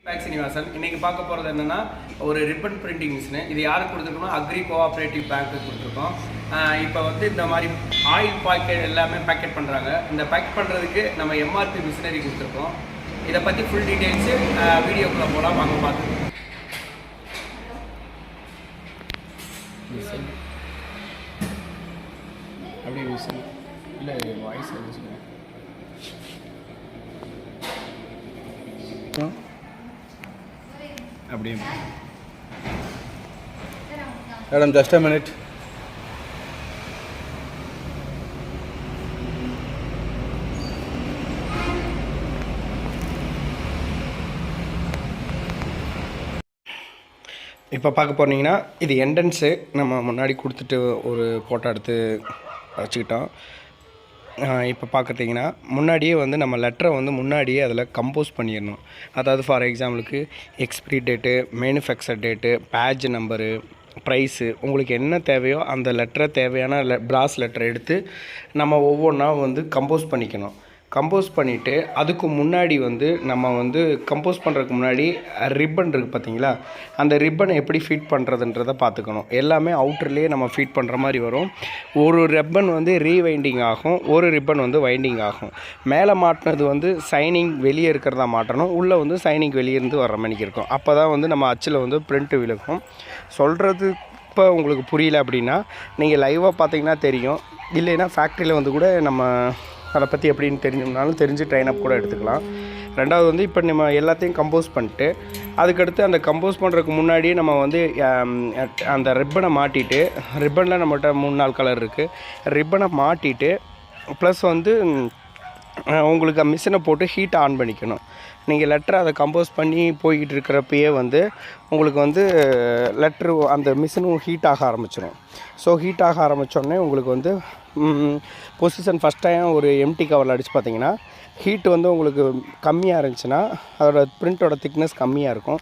சீனிவாசன் இன்னைக்கு பார்க்க போகிறது என்னென்னா ஒரு ரிப்பன் பிரிண்டிங் மிஷினு. இது யாருக்கு கொடுத்துருக்கோம்? அக்ரி கோஆப்ரேட்டிவ் பேங்க்கு கொடுத்துருக்கோம். இப்போ இந்த மாதிரி ஆயில் பாக்கெட் எல்லாமே பேக்கெட் பண்ணுறாங்க. இந்த பேக் பண்ணுறதுக்கு நம்ம எம்ஆர்பி மிஷினரி கொடுத்துருக்கோம். இதை பற்றி ஃபுல் டீட்டெயில்ஸு வீடியோக்குள்ளே போகலாம், வாங்க பார்த்துக்கோங்க. அப்படியே மிஷின் இல்லை வாய்ஸ் அப்படியே மேடம் ஜஸ்ட் அ மினிட். இப்போ பார்க்க போனீங்கன்னா இது என்ட்ரன்ஸு. நம்ம முன்னாடி கொடுத்துட்டு ஒரு ஃபோட்டோ எடுத்து வச்சுக்கிட்டோம். இப்போ பார்க்குறீங்கன்னா முன்னாடியே நம்ம லெட்டரை முன்னாடியே அதில் கம்போஸ் பண்ணிடணும். அதாவது ஃபார் எக்ஸாம்பிளுக்கு expiry date, manufacture date, batch number, price, உங்களுக்கு என்ன தேவையோ அந்த லெட்டரை தேவையான பிராஸ் லெட்டரை எடுத்து நம்ம ஒவ்வொன்றா கம்போஸ் பண்ணிக்கணும். கம்போஸ் பண்ணிவிட்டு அதுக்கு முன்னாடி நம்ம கம்போஸ் பண்ணுறதுக்கு முன்னாடி ரிப்பன் இருக்குது பார்த்தீங்களா, அந்த ரிப்பனை எப்படி ஃபீட் பண்ணுறதுன்றதை பார்த்துக்கணும். எல்லாமே அவுட்டர்லேயே நம்ம ஃபீட் பண்ணுற மாதிரி வரும். ஒரு ரிப்பன் ரீவைண்டிங் ஆகும், ஒரு ரிப்பன் வைண்டிங் ஆகும். மேலே மாட்டினது சைனிங் வெளியே இருக்கிறதா மாட்டணும், உள்ளே சைனிங் வெளியே இருந்து வர்ற மணிக்கு இருக்கும். அப்போ தான் நம்ம அச்சில் பிரிண்ட்டு விழுக்கும். சொல்கிறது இப்போ உங்களுக்கு புரியல அப்படின்னா நீங்கள் லைவாக பார்த்தீங்கன்னா தெரியும். இல்லைன்னா ஃபேக்ட்ரியில் கூட நம்ம அதை பற்றி எப்படின்னு தெரிஞ்சோம்னாலும் தெரிஞ்சு ட்ரைனப் கூட எடுத்துக்கலாம். ரெண்டாவது இப்போ நம்ம எல்லாத்தையும் கம்போஸ் பண்ணிட்டு அதுக்கடுத்து அந்த கம்போஸ் பண்ணுறதுக்கு முன்னாடியே நம்ம அந்த ரிப்பனை மாட்டிட்டு, ரிப்பனில் நம்மகிட்ட 3-4 கலர் இருக்குது. ரிப்பனை மாட்டிட்டு ப்ளஸ் உங்களுக்கு மிஷினை போட்டு ஹீட் ஆன் பண்ணிக்கணும். நீங்கள் லெட்டரை அதை கம்போஸ் பண்ணி போய்கிட்டு இருக்கிறப்பயே உங்களுக்கு லெட்ரு அந்த மிஷினும் ஹீட் ஆக ஆரம்பிச்சிடும். ஸோ ஹீட் ஆக ஆரம்பித்தோடனே உங்களுக்கு பொசிஷன் ஃபஸ்ட் டைம் ஒரு எம்டி கவரில் அடித்து பார்த்தீங்கன்னா ஹீட்டு உங்களுக்கு கம்மியாக இருந்துச்சுன்னா அதோட பிரிண்ட்டோட திக்னஸ் கம்மியாக இருக்கும்.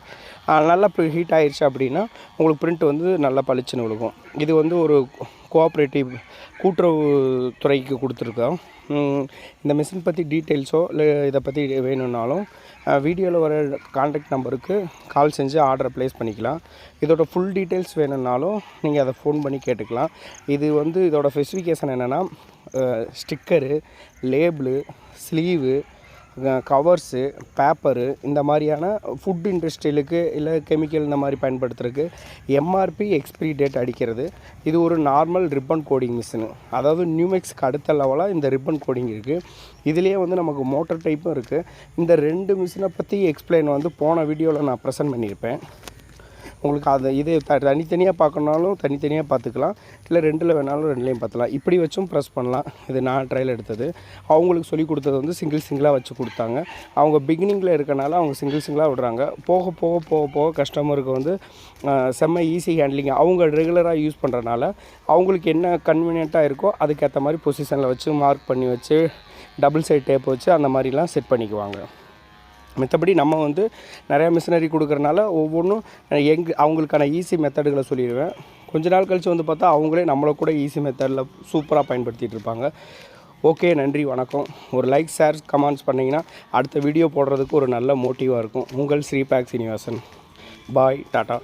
நல்லா ஹீட் ஆகிடுச்சு அப்படின்னா உங்களுக்கு பிரிண்ட் நல்லா பளிச்சுன்னு விழுகும். இது ஒரு கோஆப்ரேட்டிவ் கூட்டுறவு துறைக்கு கொடுத்துருக்கோம். இந்த மிஷின் பற்றி டீட்டெயில்ஸோ இல்லை இதை பற்றி வேணும்னாலும் வீடியோவில் வர கான்டாக்ட் நம்பருக்கு கால் செஞ்சு ஆர்டரை ப்ளேஸ் பண்ணிக்கலாம். இதோட ஃபுல் டீட்டெயில்ஸ் வேணும்னாலும் நீங்கள் அதை ஃபோன் பண்ணி கேட்டுக்கலாம். இது இதோட ஸ்பெசிஃபிகேஷன் என்னென்னா sticker, label, sleeve, covers, paper, இந்த மாதிரியான ஃபுட் இண்டஸ்ட்ரியிலுக்கு இல்லை கெமிக்கல் இந்த மாதிரி பயன்படுத்துறதுக்கு எம்ஆர்பி எக்ஸ்பிரி டேட் அடிக்கிறது. இது ஒரு நார்மல் ரிப்பன் கோடிங் மிஷினு. அதாவது நியூமெக்ஸ்க்கு அடுத்த லெவலாக இந்த ரிப்பன் கோடிங் இருக்குது. இதுலேயே நமக்கு மோட்டர் டைப்பும் இருக்குது. இந்த 2 மிஷினை பற்றி எக்ஸ்பிளைன் போன வீடியோவில் நான் ப்ரெசென்ட் பண்ணியிருப்பேன். உங்களுக்கு அதை இது தனித்தனியாக பார்க்கணுனாலும் தனித்தனியாக பார்த்துக்கலாம், இல்லை 2ல் வேணாலும் 2லேயும் பார்த்துக்கலாம். இப்படி வச்சும் ப்ரெஸ் பண்ணலாம். இது நான் ட்ரையல் எடுத்தது. அவங்களுக்கு சொல்லி கொடுத்தது சிங்கிளாக வச்சு கொடுத்தாங்க. அவங்க பிகினிங்கில் இருக்கனால அவங்க சிங்கிளாக விடுறாங்க. போக போக போக போக கஸ்டமருக்கு செம்ம ஈஸி ஹேண்ட்லிங். அவங்க ரெகுலராக யூஸ் பண்ணுறனால அவங்களுக்கு என்ன கன்வீனியண்ட்டாக இருக்கோ அதுக்கேற்ற மாதிரி பொசிஷனில் வச்சு மார்க் பண்ணி வச்சு டபுள் சைட் டேப் வச்சு அந்த மாதிரிலாம் செட் பண்ணிக்குவாங்க. மற்றபடி நம்ம நிறையா மிஷினரி கொடுக்குறனால ஒவ்வொன்றும் அவங்களுக்கான ஈஸி மெத்தடுகளை சொல்லிடுவேன். கொஞ்ச நாள் கழித்து பார்த்தா அவங்களே நம்மளை கூட ஈஸி மெத்தடில் சூப்பராக பயன்படுத்திகிட்டு இருப்பாங்க. ஓகே, நன்றி, வணக்கம். ஒரு லைக், ஷேர், கமெண்ட்ஸ் பண்ணிங்கன்னா அடுத்த வீடியோ போடுறதுக்கு ஒரு நல்ல மோட்டிவாக இருக்கும். உங்கள் ஸ்ரீ பேக் சீனிவாசன். பாய், டாட்டா.